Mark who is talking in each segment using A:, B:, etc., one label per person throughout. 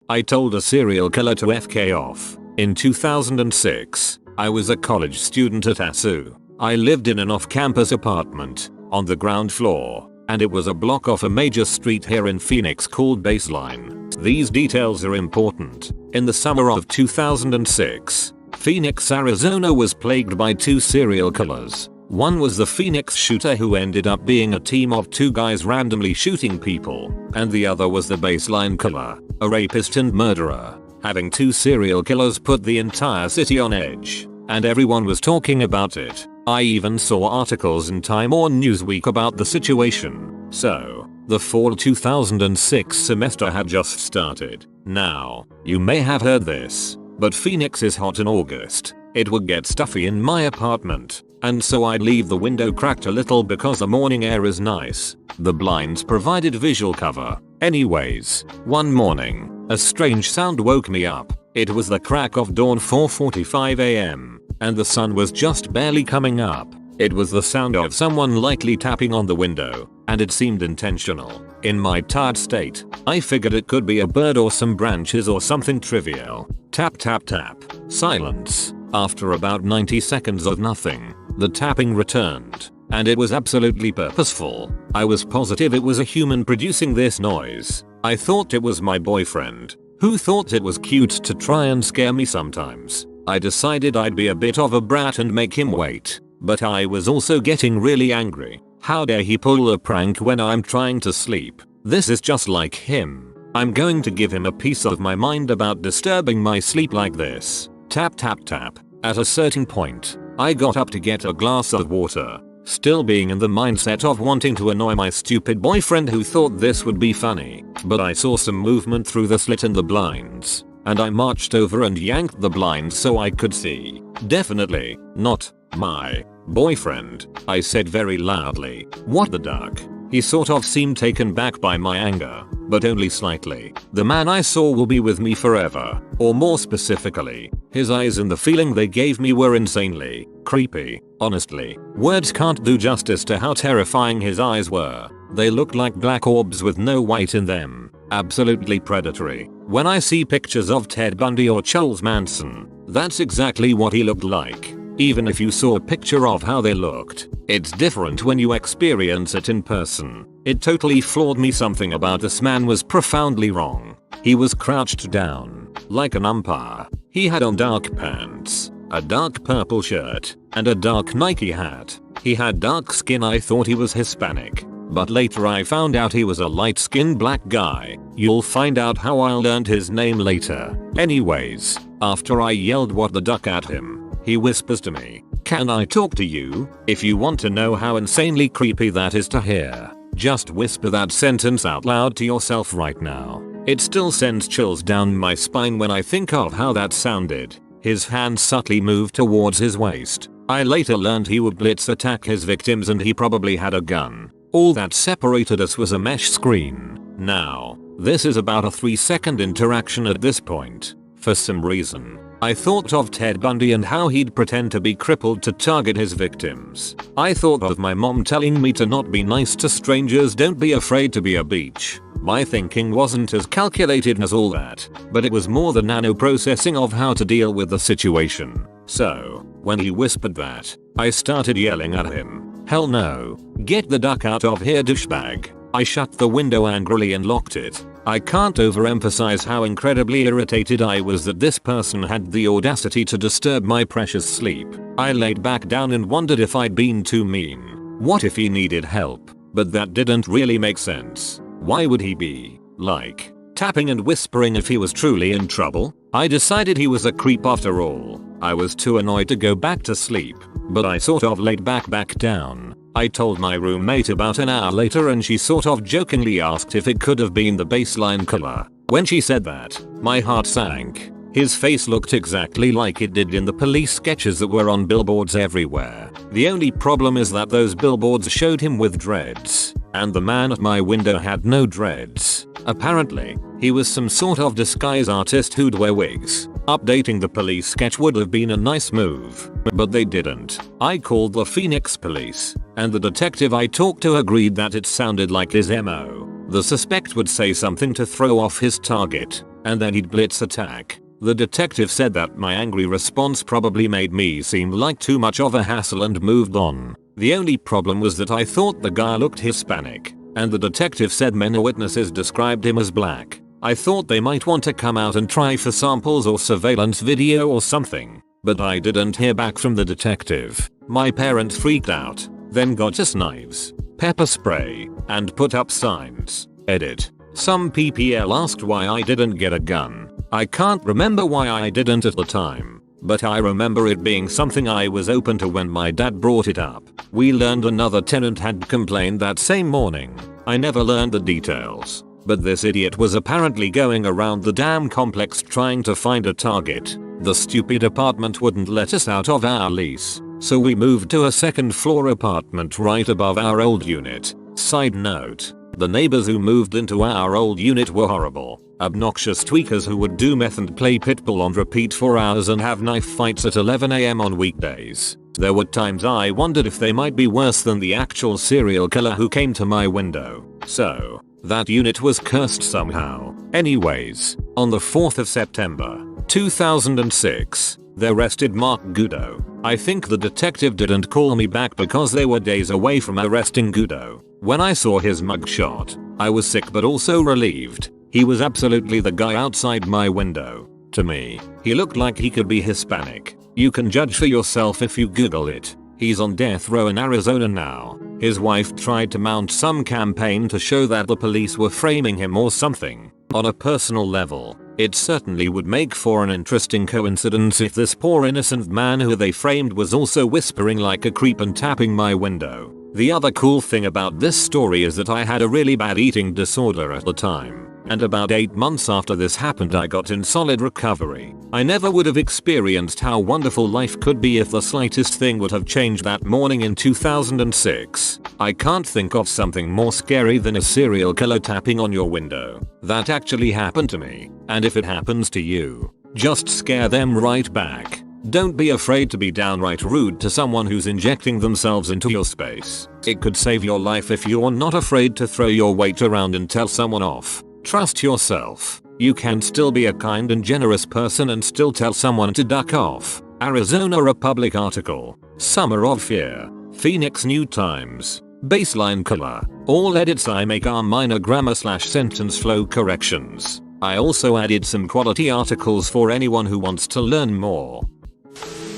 A: I told a serial killer to FK off. In 2006, I was a college student at ASU. I lived in an off-campus apartment on the ground floor, and it was a block off a major street here in Phoenix called Baseline. These details are important. In the summer of 2006, Phoenix, Arizona was plagued by 2 serial killers. One was the Phoenix shooter who ended up being a team of 2 guys randomly shooting people, and the other was the Baseline killer, a rapist and murderer. Having 2 serial killers put the entire city on edge, and everyone was talking about it. I even saw articles in Time or Newsweek about the situation. So, the fall 2006 semester had just started. Now, you may have heard this, but Phoenix is hot in August. It would get stuffy in my apartment, and so I'd leave the window cracked a little because the morning air is nice. The blinds provided visual cover. Anyways, one morning, a strange sound woke me up. It was the crack of dawn, 4:45 am, and the sun was just barely coming up. It was the sound of someone lightly tapping on the window, and it seemed intentional. In my tired state, I figured it could be a bird or some branches or something trivial. Tap tap tap. Silence. After about 90 seconds of nothing, the tapping returned, and it was absolutely purposeful. I was positive it was a human producing this noise. I thought it was my boyfriend, who thought it was cute to try and scare me sometimes. I decided I'd be a bit of a brat and make him wait, but I was also getting really angry. How dare he pull a prank when I'm trying to sleep? This is just like him. I'm going to give him a piece of my mind about disturbing my sleep like this. Tap tap tap. At a certain point, I got up to get a glass of water, still being in the mindset of wanting to annoy my stupid boyfriend who thought this would be funny. But I saw some movement through the slit in the blinds, and I marched over and yanked the blinds so I could see. Definitely not my boyfriend, I said very loudly. What the duck? He sort of seemed taken back by my anger, but only slightly. The man I saw will be with me forever, or more specifically, his eyes and the feeling they gave me were insanely creepy. Honestly, words can't do justice to how terrifying his eyes were. They looked like black orbs with no white in them. Absolutely predatory. When I see pictures of Ted Bundy or Charles Manson, that's exactly what he looked like. Even if you saw a picture of how they looked, it's different when you experience it in person. It totally floored me. Something about this man was profoundly wrong. He was crouched down, like an umpire. He had on dark pants, a dark purple shirt, and a dark Nike hat. He had dark skin. I thought he was Hispanic, but later I found out he was a light-skinned black guy. You'll find out how I learned his name later. Anyways, after I yelled what the duck at him, he whispers to me, "Can I talk to you?" If you want to know how insanely creepy that is to hear, just whisper that sentence out loud to yourself right now. It still sends chills down my spine when I think of how that sounded. His hand subtly moved towards his waist. I later learned he would blitz attack his victims and he probably had a gun. All that separated us was a mesh screen. Now, this is about a 3-second interaction at this point. For some reason, I thought of Ted Bundy and how he'd pretend to be crippled to target his victims. I thought of my mom telling me to not be nice to strangers, don't be afraid to be a beach. My thinking wasn't as calculated as all that, but it was more the nano processing of how to deal with the situation. So, when he whispered that, I started yelling at him, "Hell no. Get the duck out of here, douchebag." I shut the window angrily and locked it. I can't overemphasize how incredibly irritated I was that this person had the audacity to disturb my precious sleep. I laid back down and wondered if I'd been too mean. What if he needed help? But that didn't really make sense. Why would he be, like, tapping and whispering if he was truly in trouble? I decided he was a creep after all. I was too annoyed to go back to sleep, but I sort of laid back down. I told my roommate about an hour later and she sort of jokingly asked if it could have been the Baseline killer. When she said that, my heart sank. His face looked exactly like it did in the police sketches that were on billboards everywhere. The only problem is that those billboards showed him with dreads, and the man at my window had no dreads. Apparently, he was some sort of disguise artist who'd wear wigs. Updating the police sketch would have been a nice move, but they didn't. I called the Phoenix police, and the detective I talked to agreed that it sounded like his MO. The suspect would say something to throw off his target, and then he'd blitz attack. The detective said that my angry response probably made me seem like too much of a hassle and moved on. The only problem was that I thought the guy looked Hispanic, and the detective said many witnesses described him as black. I thought they might want to come out and try for samples or surveillance video or something, but I didn't hear back from the detective. My parents freaked out, then got us knives, pepper spray, and put up signs. Edit. Some PPL asked why I didn't get a gun. I can't remember why I didn't at the time, but I remember it being something I was open to when my dad brought it up. We learned another tenant had complained that same morning. I never learned the details, but this idiot was apparently going around the damn complex trying to find a target. The stupid apartment wouldn't let us out of our lease, so we moved to a second floor apartment right above our old unit. Side note, the neighbors who moved into our old unit were horrible, obnoxious tweakers who would do meth and play pitbull on repeat for hours and have knife fights at 11 AM on weekdays. There were times I wondered if they might be worse than the actual serial killer who came to my window. So, that unit was cursed somehow. Anyways, on the 4th of September, 2006, they arrested Mark Gudo. I think the detective didn't call me back because they were days away from arresting Gudo. When I saw his mugshot, I was sick but also relieved. He was absolutely the guy outside my window. To me, he looked like he could be Hispanic. You can judge for yourself if you Google it. He's on death row in Arizona now. His wife tried to mount some campaign to show that the police were framing him or something. On a personal level, it certainly would make for an interesting coincidence if this poor innocent man who they framed was also whispering like a creep and tapping my window. The other cool thing about this story is that I had a really bad eating disorder at the time, and about 8 months after this happened I got in solid recovery. I never would have experienced how wonderful life could be if the slightest thing would have changed that morning in 2006. I can't think of something more scary than a serial killer tapping on your window. That actually happened to me, and if it happens to you, just scare them right back. Don't be afraid to be downright rude to someone who's injecting themselves into your space. It could save your life if you're not afraid to throw your weight around and tell someone off. Trust yourself. You can still be a kind and generous person and still tell someone to duck off. Arizona Republic article. Summer of Fear. Phoenix New Times. Baseline color. All edits I make are minor grammar/sentence flow corrections. I also added some quality articles for anyone who wants to learn more.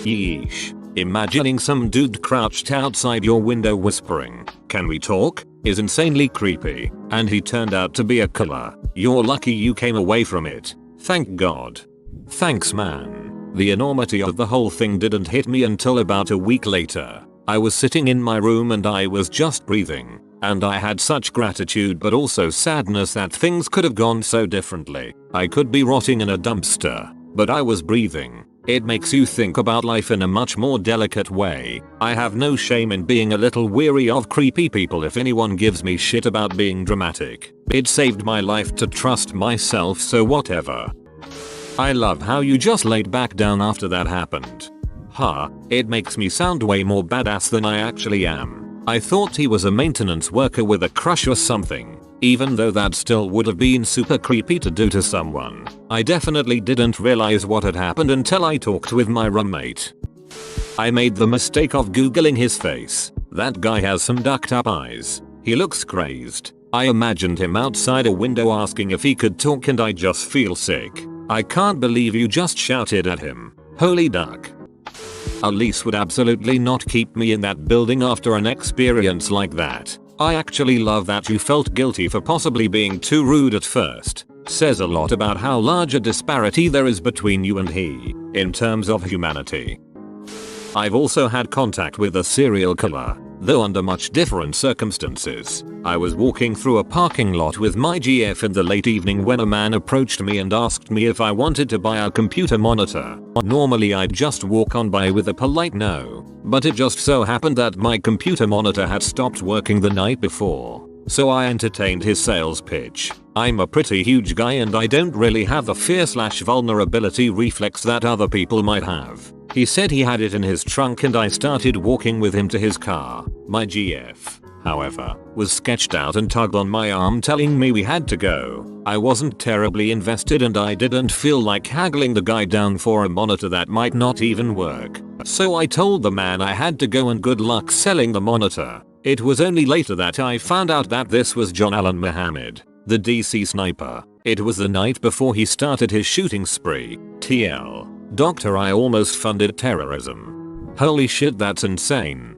A: Yeesh. Imagining some dude crouched outside your window whispering, "Can we talk?" is insanely creepy, and he turned out to be a killer. You're lucky you came away from it. Thank God. Thanks man. The enormity of the whole thing didn't hit me until about a week later. I was sitting in my room and I was just breathing, and I had such gratitude but also sadness that things could have gone so differently. I could be rotting in a dumpster, but I was breathing. It makes you think about life in a much more delicate way. I have no shame in being a little weary of creepy people if anyone gives me shit about being dramatic. It saved my life to trust myself, so whatever. I love how you just laid back down after that happened. Huh, it makes me sound way more badass than I actually am. I thought he was a maintenance worker with a crush or something, even though that still would have been super creepy to do to someone. I definitely didn't realize what had happened until I talked with my roommate. I made the mistake of googling his face. That guy has some ducked up eyes. He looks crazed. I imagined him outside a window asking if he could talk and I just feel sick. I can't believe you just shouted at him. Holy duck. A lease would absolutely not keep me in that building after an experience like that. I actually love that you felt guilty for possibly being too rude at first. Says a lot about how large a disparity there is between you and he, in terms of humanity. I've also had contact with a serial killer, though under much different circumstances. I was walking through a parking lot with my GF in the late evening when a man approached me and asked me if I wanted to buy a computer monitor. Normally I'd just walk on by with a polite no, but it just so happened that my computer monitor had stopped working the night before, so I entertained his sales pitch. I'm a pretty huge guy and I don't really have the fear/vulnerability reflex that other people might have. He said he had it in his trunk and I started walking with him to his car, my GF. however, was sketched out and tugged on my arm telling me we had to go. I wasn't terribly invested and I didn't feel like haggling the guy down for a monitor that might not even work. So I told the man I had to go and good luck selling the monitor. It was only later that I found out that this was John Allen Muhammad, the DC sniper. It was the night before he started his shooting spree. TL. Doctor, I almost funded terrorism. Holy shit, that's insane.